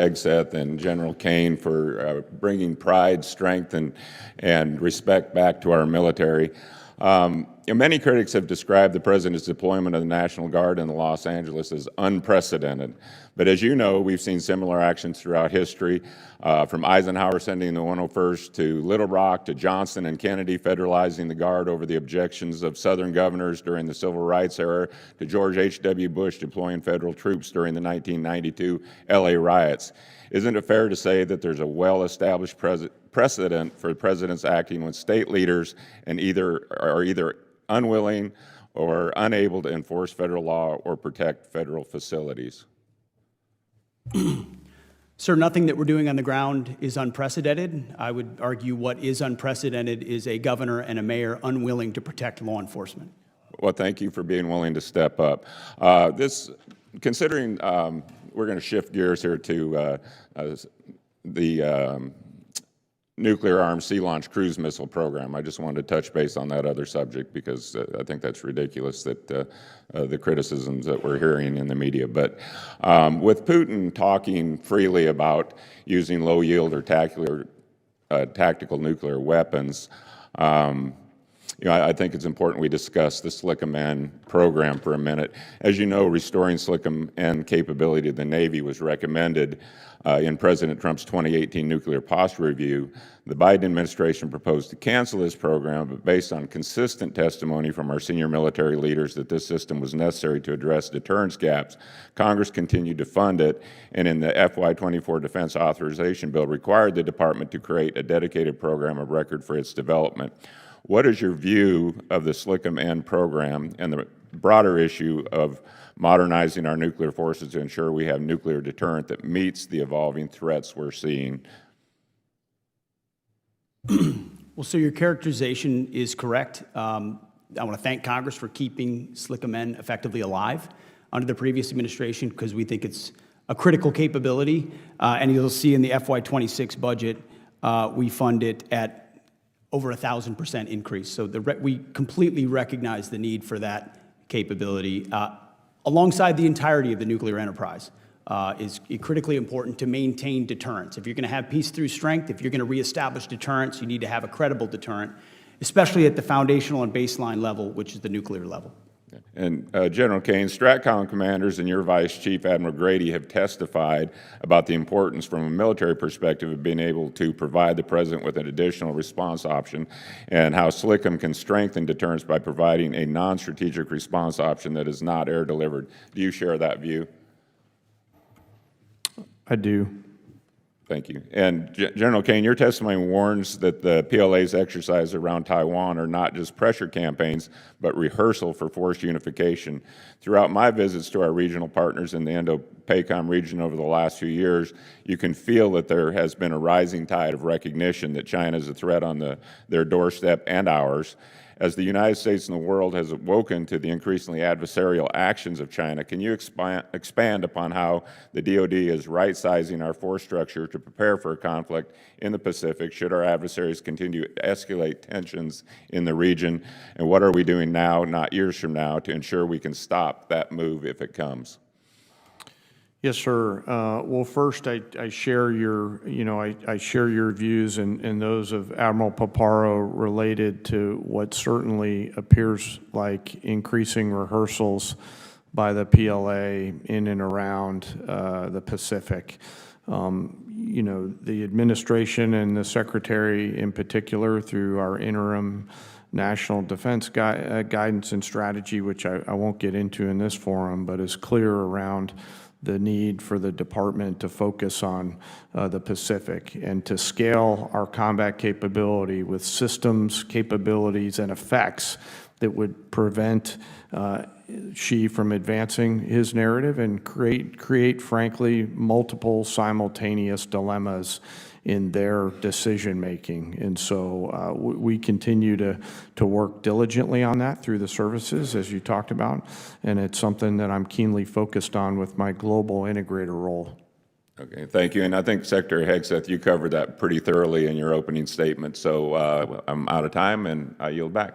Hegseth and General Caine for bringing pride, strength, and respect back to our military. Many critics have described the President's deployment of the National Guard in Los Angeles as unprecedented. But as you know, we've seen similar actions throughout history, from Eisenhower sending the 101st to Little Rock, to Johnson and Kennedy federalizing the Guard over the objections of Southern governors during the Civil Rights era, to George H.W. Bush deploying federal troops during the 1992 LA riots. Isn't it fair to say that there's a well-established precedent for presidents acting when state leaders are either unwilling or unable to enforce federal law or protect federal facilities? Sir, nothing that we're doing on the ground is unprecedented. I would argue what is unprecedented is a governor and a mayor unwilling to protect law enforcement. Well, thank you for being willing to step up. Considering we're going to shift gears here to the nuclear-armed sea-launched cruise missile program. I just wanted to touch base on that other subject because I think that's ridiculous that the criticisms that we're hearing in the media. But with Putin talking freely about using low-yield or tactical nuclear weapons, I think it's important we discuss the SLCM-N program for a minute. As you know, restoring SLCM-N capability to the Navy was recommended in President Trump's 2018 nuclear posture review. The Biden administration proposed to cancel this program, but based on consistent testimony from our senior military leaders that this system was necessary to address deterrence gaps, Congress continued to fund it, and in the FY24 Defense Authorization Bill required the Department to create a dedicated program of record for its development. What is your view of the SLCM-N program and the broader issue of modernizing our nuclear forces to ensure we have nuclear deterrent that meets the evolving threats we're seeing? Well, so your characterization is correct. I want to thank Congress for keeping SLCM-N effectively alive under the previous administration because we think it's a critical capability. And you'll see in the FY26 budget, we fund it at over 1,000% increase. So we completely recognize the need for that capability. Alongside the entirety of the nuclear enterprise is critically important to maintain deterrence. If you're going to have peace through strength, if you're going to reestablish deterrence, you need to have a credible deterrent, especially at the foundational and baseline level, which is the nuclear level. And General Caine, STRATCOM commanders and your Vice Chief Admiral Grady have testified about the importance from a military perspective of being able to provide the President with an additional response option and how SLCM can strengthen deterrence by providing a non-strategic response option that is not air delivered. Do you share that view? I do. Thank you. And General Caine, your testimony warns that the PLA's exercises around Taiwan are not just pressure campaigns, but rehearsal for force unification. Throughout my visits to our regional partners in the Indo-PACOM region over the last few years, you can feel that there has been a rising tide of recognition that China is a threat on their doorstep and ours. As the United States and the world has awoken to the increasingly adversarial actions of China, can you expand upon how the DoD is right-sizing our force structure to prepare for a conflict in the Pacific should our adversaries continue to escalate tensions in the region? And what are we doing now, not years from now, to ensure we can stop that move if it comes? Yes, sir. Well, first, I share your, I share your views and those of Admiral Paparo related to what certainly appears like increasing rehearsals by the PLA in and around the Pacific. The administration and the Secretary in particular, through our interim National Defense Guidance and Strategy, which I won't get into in this forum, but is clear around the need for the department to focus on the Pacific and to scale our combat capability with systems, capabilities, and effects that would prevent Xi from advancing his narrative and create, frankly, multiple simultaneous dilemmas in their decision-making. And so we continue to work diligently on that through the services, as you talked about, and it's something that I'm keenly focused on with my global integrator role. Okay, thank you. And I think Secretary Hegseth, you covered that pretty thoroughly in your opening statement. So I'm out of time, and I yield back.